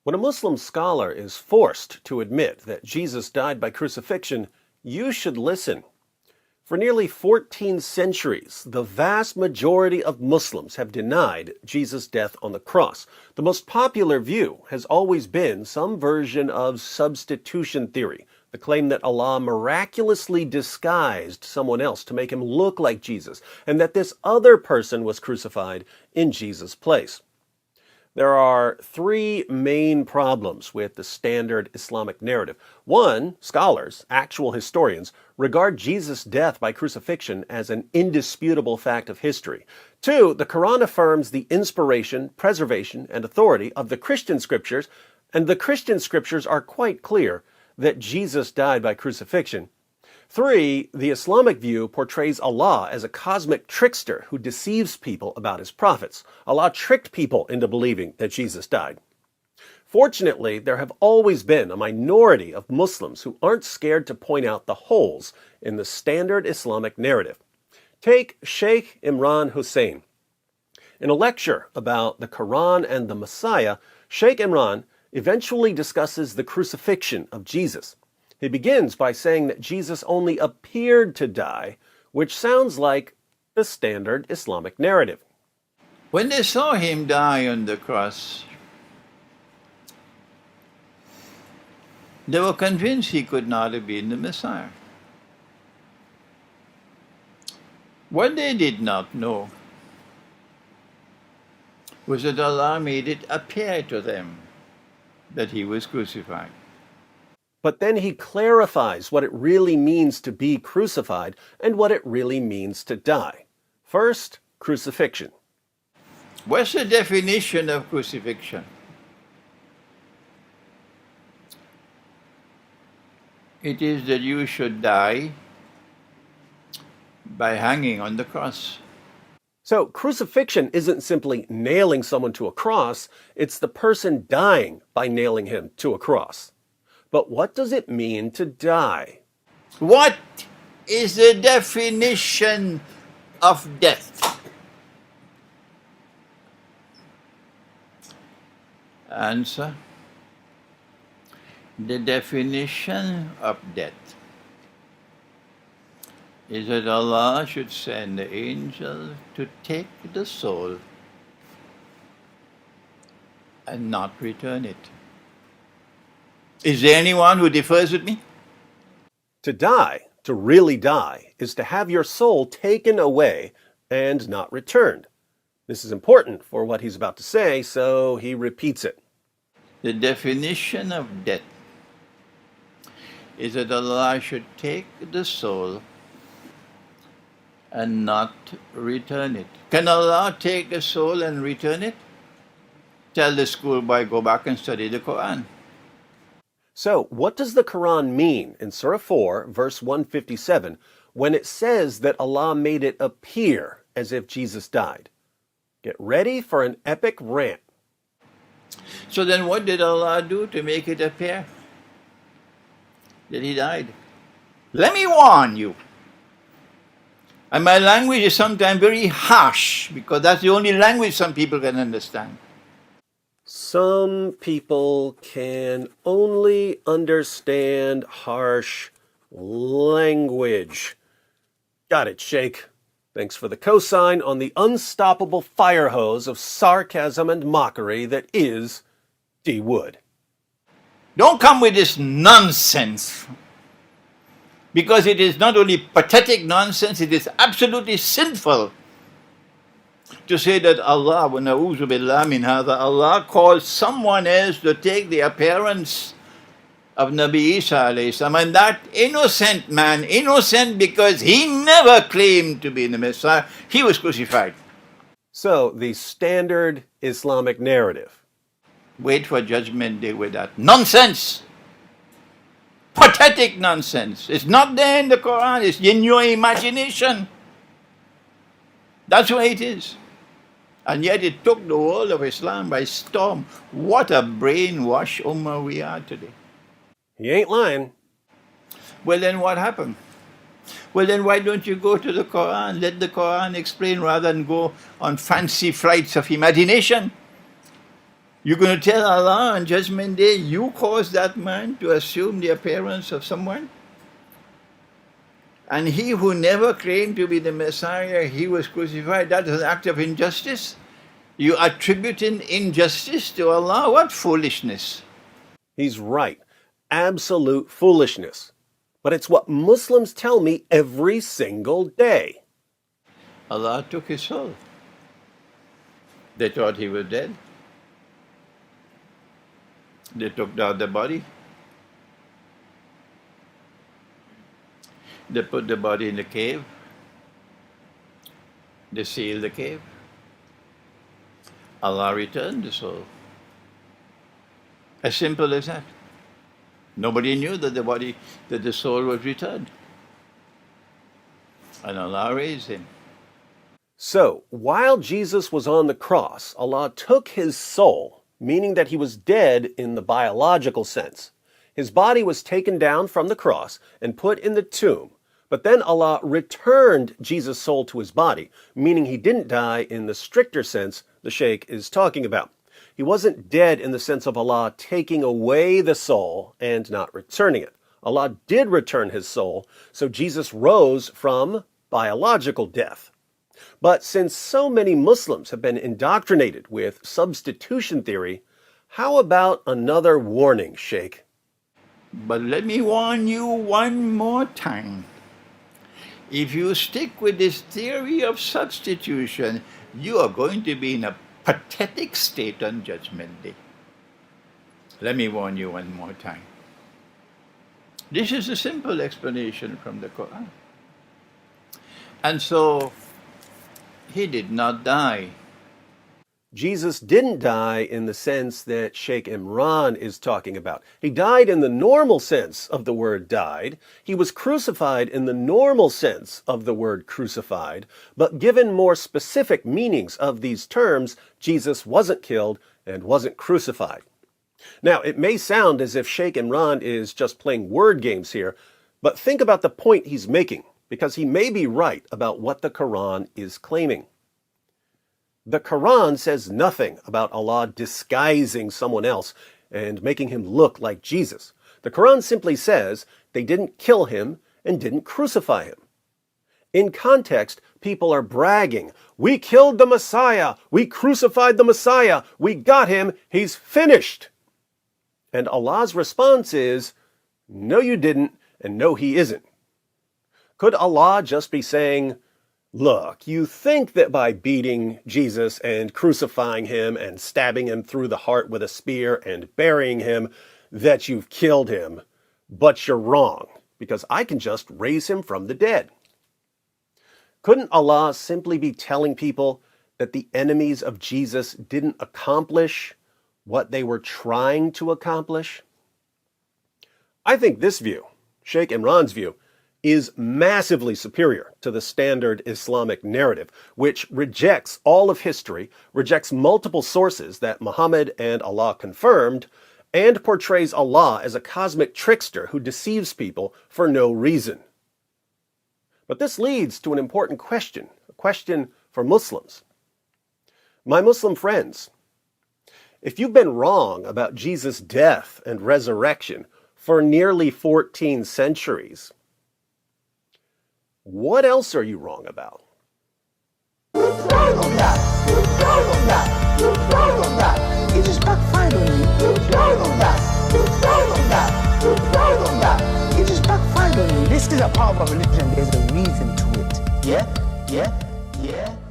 When a Muslim scholar is forced to admit that Jesus died by crucifixion, you should listen. For nearly 14 centuries, the vast majority of Muslims have denied Jesus' death on the cross. The most popular view has always been some version of substitution theory, the claim that Allah miraculously disguised someone else to make him look like Jesus, and that this other person was crucified in Jesus' place. There are three main problems with the standard Islamic narrative. One, scholars, actual historians, regard Jesus' death by crucifixion as an indisputable fact of history. Two, the Quran affirms the inspiration, preservation, and authority of the Christian scriptures, and the Christian scriptures are quite clear that Jesus died by crucifixion. Three, the Islamic view portrays Allah as a cosmic trickster who deceives people about his prophets. Allah tricked people into believing that Jesus died. Fortunately, there have always been a minority of Muslims who aren't scared to point out the holes in the standard Islamic narrative. Take Sheikh Imran Hosein. In a lecture about the Quran and the Messiah, Sheikh Imran eventually discusses the crucifixion of Jesus. He begins by saying that Jesus only appeared to die, which sounds like the standard Islamic narrative. When they saw him die on the cross, they were convinced he could not have been the Messiah. What they did not know was that Allah made it appear to them that he was crucified. But then he clarifies what it really means to be crucified and what it really means to die. First, crucifixion. What's the definition of crucifixion? It is that you should die by hanging on the cross. So crucifixion isn't simply nailing someone to a cross, it's the person dying by nailing him to a cross. But what does it mean to die? What is the definition of death? Answer. The definition of death is that Allah should send the angel to take the soul and not return it. Is there anyone who differs with me? To die, to really die, is to have your soul taken away and not returned. This is important for what he's about to say, so he repeats it. The definition of death is that Allah should take the soul and not return it. Can Allah take a soul and return it? Tell the schoolboy, go back and study the Quran. So, what does the Quran mean in Surah 4, verse 157, when it says that Allah made it appear as if Jesus died? Get ready for an epic rant. So then what did Allah do to make it appear that he died? Let me warn you. And my language is sometimes very harsh, because that's the only language some people can understand. Some people can only understand harsh language. Got it, Sheikh. Thanks for the cosign on the unstoppable fire hose of sarcasm and mockery that is D. Wood. Don't come with this nonsense, because it is not only pathetic nonsense, it is absolutely sinful to say that Allah, wa na'udhu billah min hadha, Allah called someone else to take the appearance of Nabi Isa alayhi salam, and that innocent man, innocent because he never claimed to be the Messiah, he was crucified. So, the standard Islamic narrative. Wait for Judgment Day with that nonsense. Pathetic nonsense. It's not there in the Quran, it's in your imagination. That's why it is. And yet it took the world of Islam by storm. What a brainwashed ummah we are today. He ain't lying. Well, then what happened? Well, then why don't you go to the Quran? Let the Quran explain rather than go on fancy flights of imagination. You're going to tell Allah on Judgment Day, you caused that man to assume the appearance of someone? And he who never claimed to be the Messiah, he was crucified. That is an act of injustice. You attributing injustice to Allah? What foolishness. He's right. Absolute foolishness. But it's what Muslims tell me every single day. Allah took his soul. They thought he was dead. They took down the body. They put the body in the cave. They sealed the cave. Allah returned the soul. As simple as that. Nobody knew that the soul was returned. And Allah raised him. So, while Jesus was on the cross, Allah took his soul, meaning that he was dead in the biological sense. His body was taken down from the cross and put in the tomb, but then Allah returned Jesus' soul to his body, meaning he didn't die in the stricter sense the Sheikh is talking about. He wasn't dead in the sense of Allah taking away the soul and not returning it. Allah did return his soul, so Jesus rose from biological death. But since so many Muslims have been indoctrinated with substitution theory, how about another warning, Sheikh? But let me warn you one more time. If you stick with this theory of substitution, you are going to be in a pathetic state on Judgment Day. Let me warn you one more time. This is a simple explanation from the Quran. And so, he did not die. Jesus didn't die in the sense that Sheikh Imran is talking about. He died in the normal sense of the word died. He was crucified in the normal sense of the word crucified. But given more specific meanings of these terms, Jesus wasn't killed and wasn't crucified. Now, it may sound as if Sheikh Imran is just playing word games here, but think about the point he's making, because he may be right about what the Quran is claiming. The Quran says nothing about Allah disguising someone else and making him look like Jesus. The Quran simply says they didn't kill him and didn't crucify him. In context, people are bragging, "We killed the Messiah, we crucified the Messiah, we got him, he's finished." And Allah's response is, "No, you didn't, and no, he isn't." Could Allah just be saying, "Look, you think that by beating Jesus and crucifying him and stabbing him through the heart with a spear and burying him, that you've killed him, but you're wrong, because I can just raise him from the dead"? Couldn't Allah simply be telling people that the enemies of Jesus didn't accomplish what they were trying to accomplish? I think this view, Sheikh Imran's view, is massively superior to the standard Islamic narrative, which rejects all of history, rejects multiple sources that Muhammad and Allah confirmed, and portrays Allah as a cosmic trickster who deceives people for no reason. But this leads to an important question, a question for Muslims. My Muslim friends, if you've been wrong about Jesus' death and resurrection for nearly 14 centuries, what else are you wrong about? You're wrong on that. You're wrong on that. You're wrong on that. It just backfired on you. You're wrong on that. You're wrong on that. You're wrong on that. It just backfired on you. This is a part of a religion. There's a reason to it. Yeah?